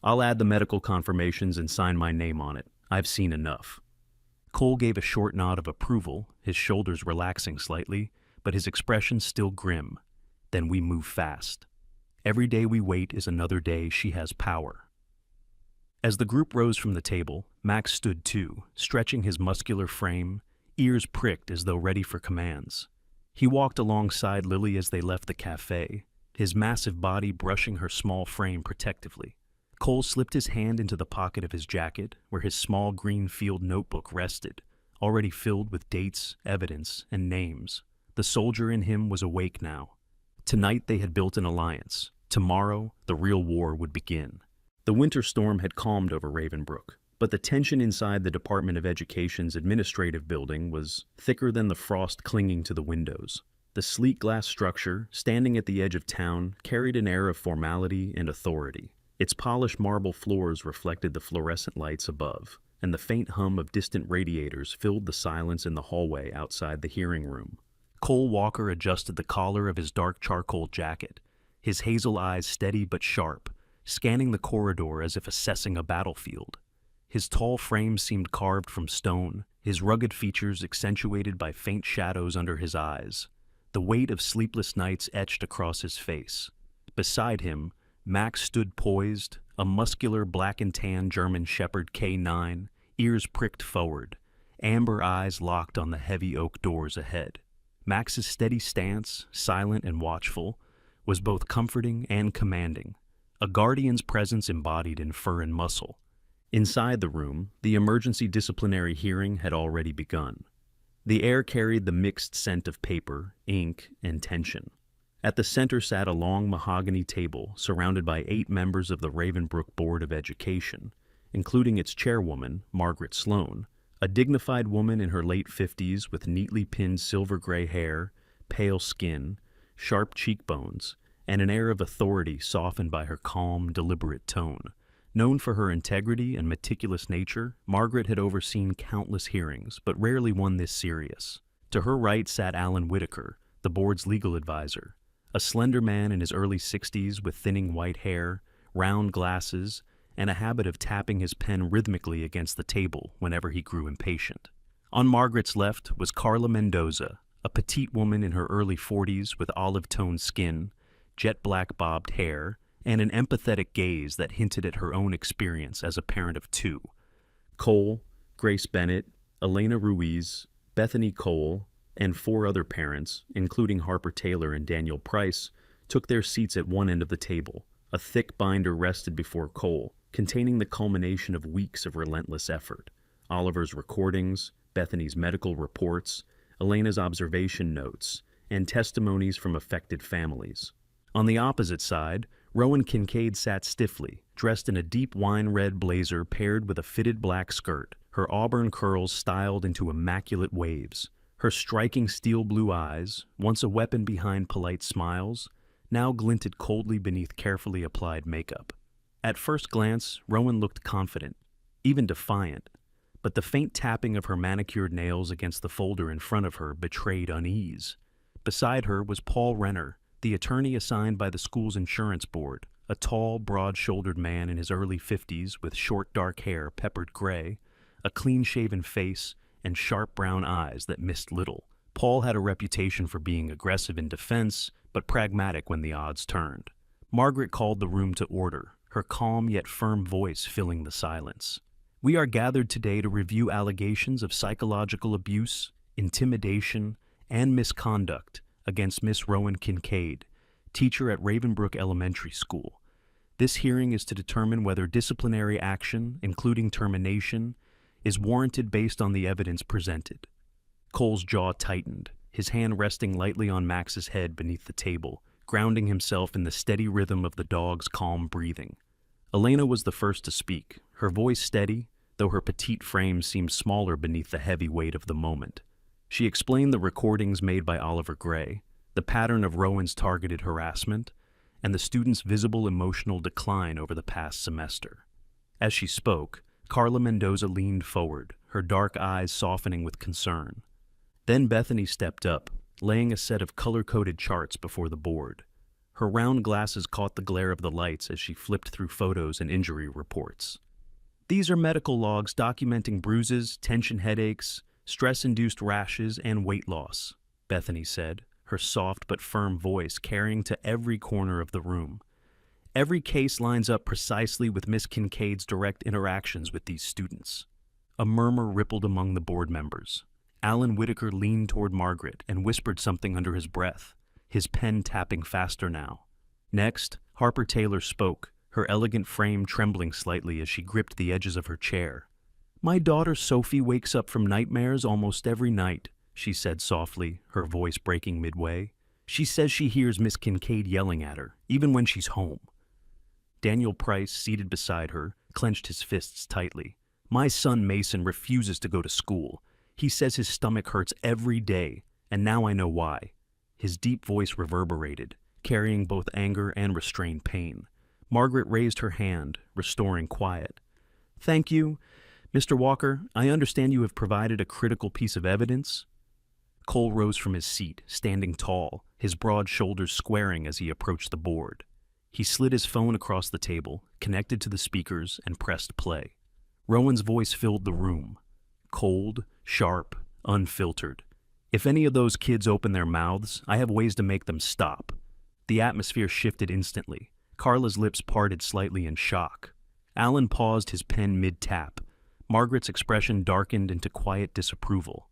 "I'll add the medical confirmations and sign my name on it. I've seen enough." Cole gave a short nod of approval, his shoulders relaxing slightly, but his expression still grim. "Then we move fast. Every day we wait is another day she has power." As the group rose from the table, Max stood too, stretching his muscular frame, ears pricked as though ready for commands. He walked alongside Lily as they left the cafe, his massive body brushing her small frame protectively. Cole slipped his hand into the pocket of his jacket, where his small green field notebook rested, already filled with dates, evidence, and names. The soldier in him was awake now. Tonight they had built an alliance. Tomorrow, the real war would begin. The winter storm had calmed over Ravenbrook, But the tension inside the Department of Education's administrative building was thicker than the frost clinging to the windows. The sleek glass structure, standing at the edge of town, carried an air of formality and authority. Its polished marble floors reflected the fluorescent lights above, and the faint hum of distant radiators filled the silence in the hallway outside the hearing room. Cole Walker adjusted the collar of his dark charcoal jacket, his hazel eyes steady but sharp, scanning the corridor as if assessing a battlefield. His tall frame seemed carved from stone, his rugged features accentuated by faint shadows under his eyes. The weight of sleepless nights etched across his face. Beside him, Max stood poised, a muscular black and tan German Shepherd K9, ears pricked forward, amber eyes locked on the heavy oak doors ahead. Max's steady stance, silent and watchful, was both comforting and commanding, a guardian's presence embodied in fur and muscle. Inside the room, the emergency disciplinary hearing had already begun. The air carried the mixed scent of paper, ink, and tension. At the center sat a long mahogany table surrounded by 8 members of the Ravenbrook Board of Education, including its chairwoman, Margaret Sloan, a dignified woman in her late 50s with neatly pinned silver-gray hair, pale skin, sharp cheekbones, and an air of authority softened by her calm, deliberate tone. Known for her integrity and meticulous nature, Margaret had overseen countless hearings, but rarely one this serious. To her right sat Alan Whitaker, the board's legal advisor, a slender man in his early 60s with thinning white hair, round glasses, and a habit of tapping his pen rhythmically against the table whenever he grew impatient. On Margaret's left was Carla Mendoza, a petite woman in her early 40s with olive-toned skin, jet-black bobbed hair, and an empathetic gaze that hinted at her own experience as a parent of 2. Cole, Grace Bennett, Elena Ruiz, Bethany Cole, and 4 other parents, including Harper Taylor and Daniel Price, took their seats at one end of the table. A thick binder rested before Cole, containing the culmination of weeks of relentless effort. Oliver's recordings, Bethany's medical reports, Elena's observation notes, and testimonies from affected families. On the opposite side, Rowan Kincaid sat stiffly, dressed in a deep wine-red blazer paired with a fitted black skirt, her auburn curls styled into immaculate waves. Her striking steel-blue eyes, once a weapon behind polite smiles, now glinted coldly beneath carefully applied makeup. At first glance, Rowan looked confident, even defiant, but the faint tapping of her manicured nails against the folder in front of her betrayed unease. Beside her was Paul Renner, the attorney assigned by the school's insurance board, a tall, broad-shouldered man in his early 50s with short dark hair peppered gray, a clean-shaven face, and sharp brown eyes that missed little. Paul had a reputation for being aggressive in defense, but pragmatic when the odds turned. Margaret called the room to order, her calm yet firm voice filling the silence. "We are gathered today to review allegations of psychological abuse, intimidation, and misconduct against Miss Rowan Kincaid, teacher at Ravenbrook Elementary School. This hearing is to determine whether disciplinary action, including termination, is warranted based on the evidence presented." Cole's jaw tightened, his hand resting lightly on Max's head beneath the table, grounding himself in the steady rhythm of the dog's calm breathing. Elena was the first to speak, her voice steady, though her petite frame seemed smaller beneath the heavy weight of the moment. She explained the recordings made by Oliver Gray, the pattern of Rowan's targeted harassment, and the student's visible emotional decline over the past semester. As she spoke, Carla Mendoza leaned forward, her dark eyes softening with concern. Then Bethany stepped up, laying a set of color-coded charts before the board. Her round glasses caught the glare of the lights as she flipped through photos and injury reports. "These are medical logs documenting bruises, tension headaches, stress-induced rashes, and weight loss," Bethany said, her soft but firm voice carrying to every corner of the room. "Every case lines up precisely with Miss Kincaid's direct interactions with these students." A murmur rippled among the board members. Alan Whitaker leaned toward Margaret and whispered something under his breath, his pen tapping faster now. Next, Harper Taylor spoke, her elegant frame trembling slightly as she gripped the edges of her chair. "My daughter Sophie wakes up from nightmares almost every night," she said softly, her voice breaking midway. "She says she hears Miss Kincaid yelling at her, even when she's home." Daniel Price, seated beside her, clenched his fists tightly. My son Mason refuses to go to school. He says his stomach hurts every day, and now I know why." His deep voice reverberated, carrying both anger and restrained pain. Margaret raised her hand, restoring quiet. "Thank you. Mr. Walker, I understand you have provided a critical piece of evidence." Cole rose from his seat, standing tall, his broad shoulders squaring as he approached the board. He slid his phone across the table, connected to the speakers, and pressed play. Rowan's voice filled the room. Cold, sharp, unfiltered. "If any of those kids open their mouths, I have ways to make them stop." The atmosphere shifted instantly. Carla's lips parted slightly in shock. Alan paused his pen mid-tap. Margaret's expression darkened into quiet disapproval.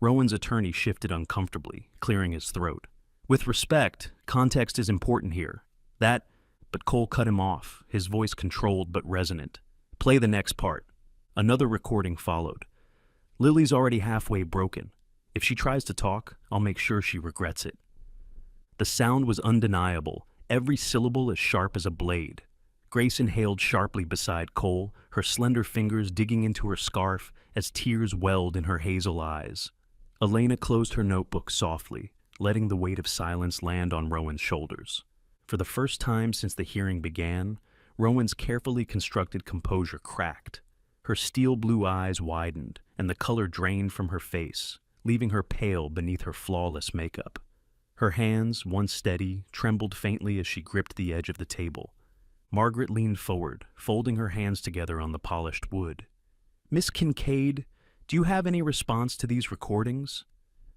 Rowan's attorney shifted uncomfortably, clearing his throat. "With respect, context is important here. But Cole cut him off, his voice controlled but resonant. "Play the next part." Another recording followed. "Lily's already halfway broken. If she tries to talk, I'll make sure she regrets it." The sound was undeniable, every syllable as sharp as a blade. Grace inhaled sharply beside Cole, her slender fingers digging into her scarf as tears welled in her hazel eyes. Elena closed her notebook softly, letting the weight of silence land on Rowan's shoulders. For the first time since the hearing began, Rowan's carefully constructed composure cracked. Her steel blue eyes widened, and the color drained from her face, leaving her pale beneath her flawless makeup. Her hands, once steady, trembled faintly as she gripped the edge of the table. Margaret leaned forward, folding her hands together on the polished wood. "Miss Kincaid, do you have any response to these recordings?"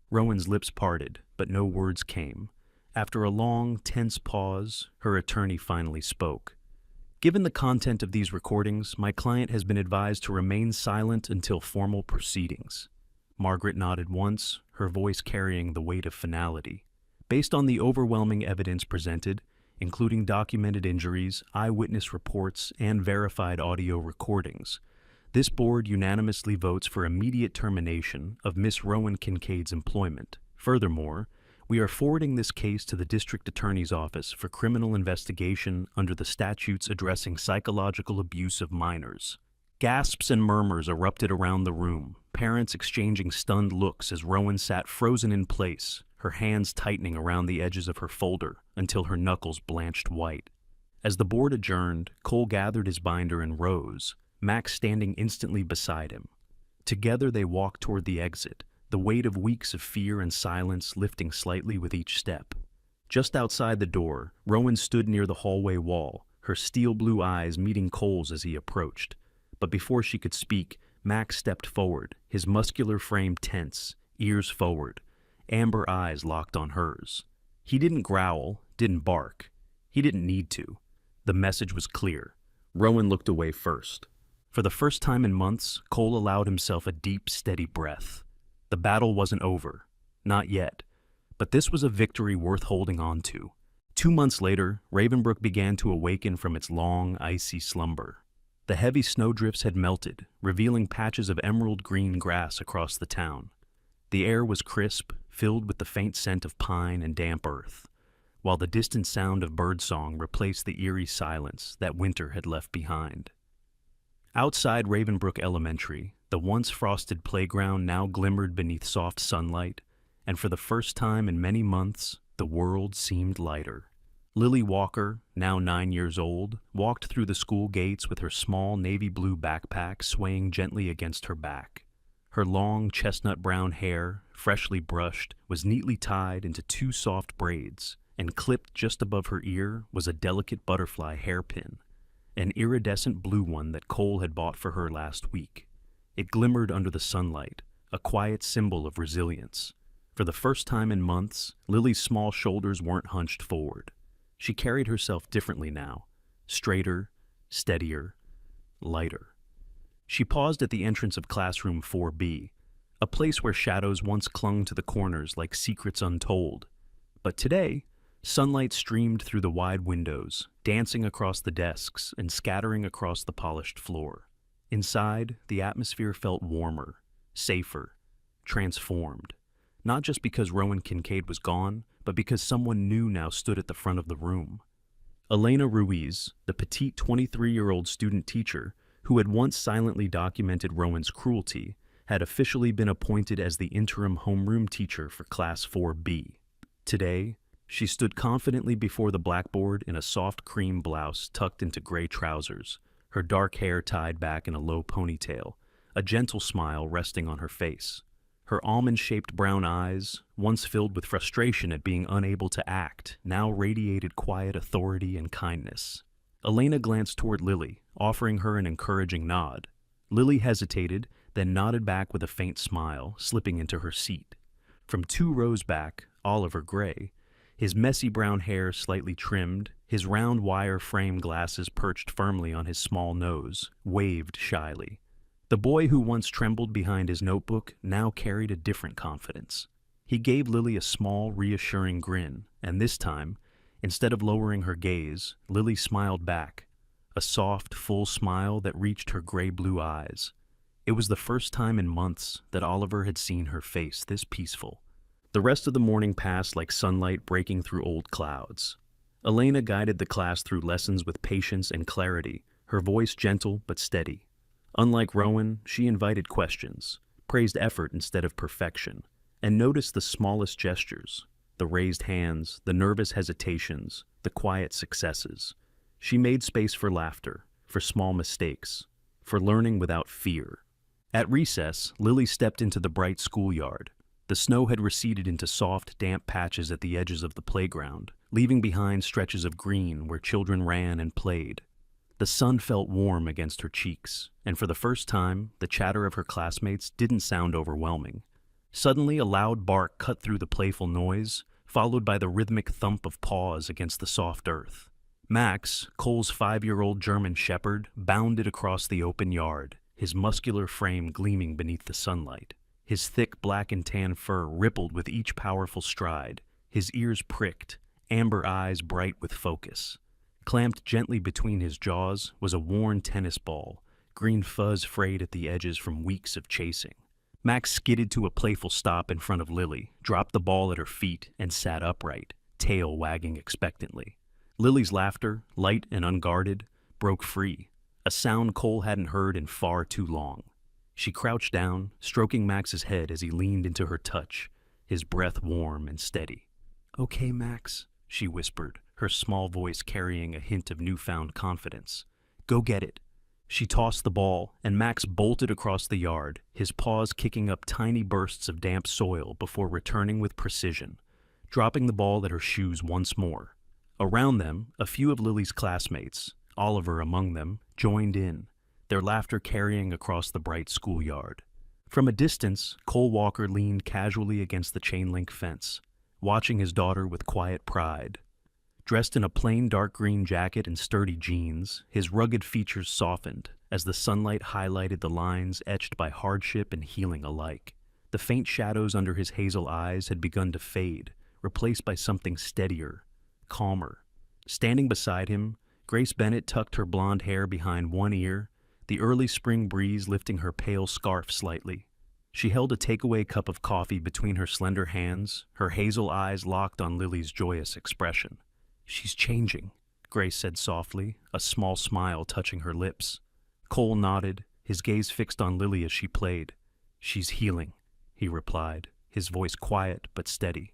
Rowan's lips parted, but no words came. After a long, tense pause, her attorney finally spoke. "Given the content of these recordings, my client has been advised to remain silent until formal proceedings." Margaret nodded once, her voice carrying the weight of finality. "Based on the overwhelming evidence presented, including documented injuries, eyewitness reports, and verified audio recordings, this board unanimously votes for immediate termination of Miss Rowan Kincaid's employment. Furthermore, we are forwarding this case to the District Attorney's Office for criminal investigation under the statutes addressing psychological abuse of minors." Gasps and murmurs erupted around the room, parents exchanging stunned looks as Rowan sat frozen in place, her hands tightening around the edges of her folder until her knuckles blanched white. As the board adjourned, Cole gathered his binder and rose, Max standing instantly beside him. Together they walked toward the exit, the weight of weeks of fear and silence lifting slightly with each step. Just outside the door, Rowan stood near the hallway wall, her steel blue eyes meeting Cole's as he approached. But before she could speak, Max stepped forward, his muscular frame tense, ears forward, amber eyes locked on hers. He didn't growl, didn't bark. He didn't need to. The message was clear. Rowan looked away first. For the first time in months, Cole allowed himself a deep, steady breath. The battle wasn't over. Not yet. But this was a victory worth holding on to. 2 months later, Ravenbrook began to awaken from its long, icy slumber. The heavy snowdrifts had melted, revealing patches of emerald green grass across the town. The air was crisp, filled with the faint scent of pine and damp earth, while the distant sound of birdsong replaced the eerie silence that winter had left behind. Outside Ravenbrook Elementary, the once frosted playground now glimmered beneath soft sunlight, and for the first time in many months, the world seemed lighter. Lily Walker, now 9 years old, walked through the school gates with her small navy blue backpack swaying gently against her back. Her long chestnut brown hair, freshly brushed, was neatly tied into 2 soft braids, and clipped just above her ear was a delicate butterfly hairpin, an iridescent blue one that Cole had bought for her last week. It glimmered under the sunlight, a quiet symbol of resilience. For the first time in months, Lily's small shoulders weren't hunched forward. She carried herself differently now, straighter, steadier, lighter. She paused at the entrance of classroom 4B, a place where shadows once clung to the corners like secrets untold. But today, sunlight streamed through the wide windows, dancing across the desks and scattering across the polished floor. Inside, the atmosphere felt warmer, safer, transformed. Not just because Rowan Kincaid was gone, but because someone new now stood at the front of the room. Elena Ruiz, the petite 23-year-old student teacher, who had once silently documented Rowan's cruelty, had officially been appointed as the interim homeroom teacher for Class 4B. Today, she stood confidently before the blackboard in a soft cream blouse tucked into gray trousers, her dark hair tied back in a low ponytail, a gentle smile resting on her face. Her almond-shaped brown eyes, once filled with frustration at being unable to act, now radiated quiet authority and kindness. Elena glanced toward Lily, offering her an encouraging nod. Lily hesitated, then nodded back with a faint smile, slipping into her seat. From 2 rows back, Oliver Gray, his messy brown hair slightly trimmed, his round wire frame glasses perched firmly on his small nose, waved shyly. The boy who once trembled behind his notebook now carried a different confidence. He gave Lily a small, reassuring grin, and this time, instead of lowering her gaze, Lily smiled back, a soft, full smile that reached her gray-blue eyes. It was the first time in months that Oliver had seen her face this peaceful. The rest of the morning passed like sunlight breaking through old clouds. Elena guided the class through lessons with patience and clarity, her voice gentle but steady. Unlike Rowan, she invited questions, praised effort instead of perfection, and noticed the smallest gestures, the raised hands, the nervous hesitations, the quiet successes. She made space for laughter, for small mistakes, for learning without fear. At recess, Lily stepped into the bright schoolyard. The snow had receded into soft, damp patches at the edges of the playground, leaving behind stretches of green where children ran and played. The sun felt warm against her cheeks, and for the first time, the chatter of her classmates didn't sound overwhelming. Suddenly, a loud bark cut through the playful noise, followed by the rhythmic thump of paws against the soft earth. Max, Cole's 5-year-old German shepherd, bounded across the open yard, his muscular frame gleaming beneath the sunlight. His thick black and tan fur rippled with each powerful stride, his ears pricked, amber eyes bright with focus. Clamped gently between his jaws was a worn tennis ball, green fuzz frayed at the edges from weeks of chasing. Max skidded to a playful stop in front of Lily, dropped the ball at her feet, and sat upright, tail wagging expectantly. Lily's laughter, light and unguarded, broke free, a sound Cole hadn't heard in far too long. She crouched down, stroking Max's head as he leaned into her touch, his breath warm and steady. "Okay, Max," she whispered, her small voice carrying a hint of newfound confidence. "Go get it." She tossed the ball, and Max bolted across the yard, his paws kicking up tiny bursts of damp soil before returning with precision, dropping the ball at her shoes once more. Around them, a few of Lily's classmates, Oliver among them, joined in, their laughter carrying across the bright schoolyard. From a distance, Cole Walker leaned casually against the chain-link fence, watching his daughter with quiet pride. Dressed in a plain dark green jacket and sturdy jeans, his rugged features softened as the sunlight highlighted the lines etched by hardship and healing alike. The faint shadows under his hazel eyes had begun to fade, replaced by something steadier, calmer. Standing beside him, Grace Bennett tucked her blonde hair behind one ear, the early spring breeze lifting her pale scarf slightly. She held a takeaway cup of coffee between her slender hands, her hazel eyes locked on Lily's joyous expression. "She's changing," Grace said softly, a small smile touching her lips. Cole nodded, his gaze fixed on Lily as she played. "She's healing," he replied, his voice quiet but steady.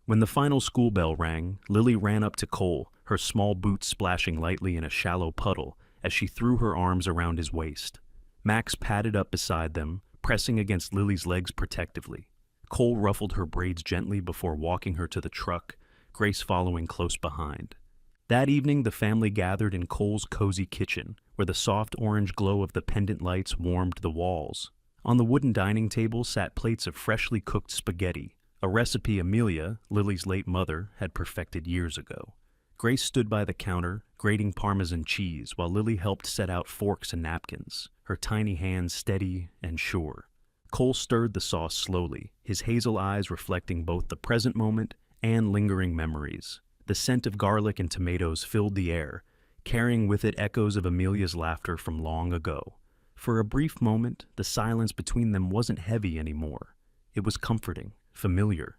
When the final school bell rang, Lily ran up to Cole, her small boots splashing lightly in a shallow puddle as she threw her arms around his waist. Max padded up beside them, pressing against Lily's legs protectively. Cole ruffled her braids gently before walking her to the truck, Grace following close behind. That evening, the family gathered in Cole's cozy kitchen, where the soft orange glow of the pendant lights warmed the walls. On the wooden dining table sat plates of freshly cooked spaghetti, a recipe Amelia, Lily's late mother, had perfected years ago. Grace stood by the counter, grating Parmesan cheese, while Lily helped set out forks and napkins, her tiny hands steady and sure. Cole stirred the sauce slowly, his hazel eyes reflecting both the present moment and lingering memories. The scent of garlic and tomatoes filled the air, carrying with it echoes of Amelia's laughter from long ago. For a brief moment, the silence between them wasn't heavy anymore. It was comforting, familiar.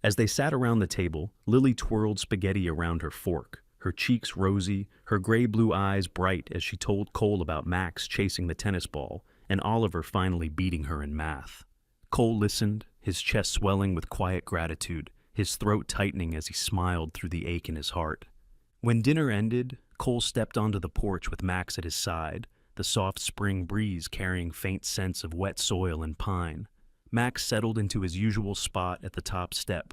As they sat around the table, Lily twirled spaghetti around her fork, her cheeks rosy, her gray-blue eyes bright as she told Cole about Max chasing the tennis ball and Oliver finally beating her in math. Cole listened, his chest swelling with quiet gratitude, his throat tightening as he smiled through the ache in his heart. When dinner ended, Cole stepped onto the porch with Max at his side, the soft spring breeze carrying faint scents of wet soil and pine. Max settled into his usual spot at the top step,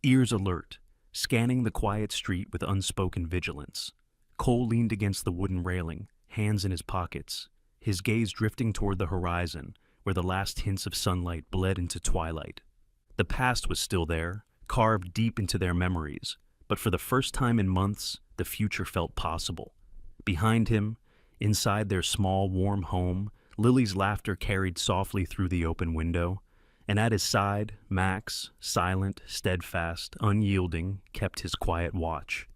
ears alert, scanning the quiet street with unspoken vigilance. Cole leaned against the wooden railing, hands in his pockets, his gaze drifting toward the horizon, where the last hints of sunlight bled into twilight. The past was still there, carved deep into their memories, but for the first time in months, the future felt possible. Behind him, inside their small, warm home, Lily's laughter carried softly through the open window, and at his side, Max, silent, steadfast, unyielding, kept his quiet watch.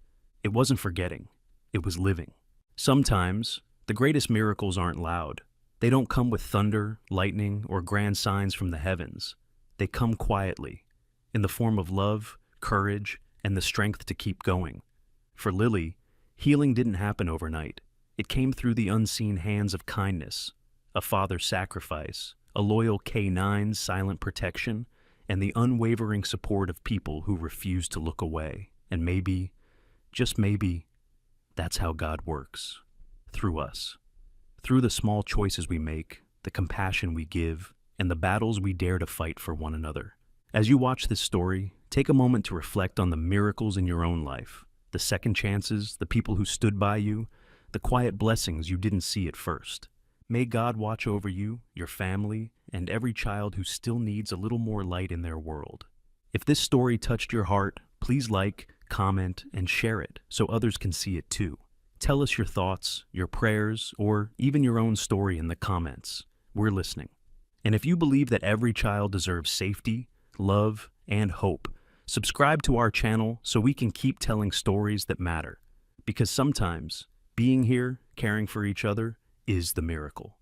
It wasn't forgetting, it was living. Sometimes, the greatest miracles aren't loud. They don't come with thunder, lightning, or grand signs from the heavens. They come quietly, in the form of love, courage, and the strength to keep going. For Lily, healing didn't happen overnight. It came through the unseen hands of kindness, a father's sacrifice, a loyal K9's silent protection, and the unwavering support of people who refuse to look away. And maybe, just maybe, that's how God works. Through us. Through the small choices we make, the compassion we give, and the battles we dare to fight for one another. As you watch this story, take a moment to reflect on the miracles in your own life, the second chances, the people who stood by you, the quiet blessings you didn't see at first. May God watch over you, your family, and every child who still needs a little more light in their world. If this story touched your heart, please like, comment, and share it so others can see it too. Tell us your thoughts, your prayers, or even your own story in the comments. We're listening. And if you believe that every child deserves safety, love, and hope, subscribe to our channel so we can keep telling stories that matter. Because sometimes, being here, caring for each other, is the miracle.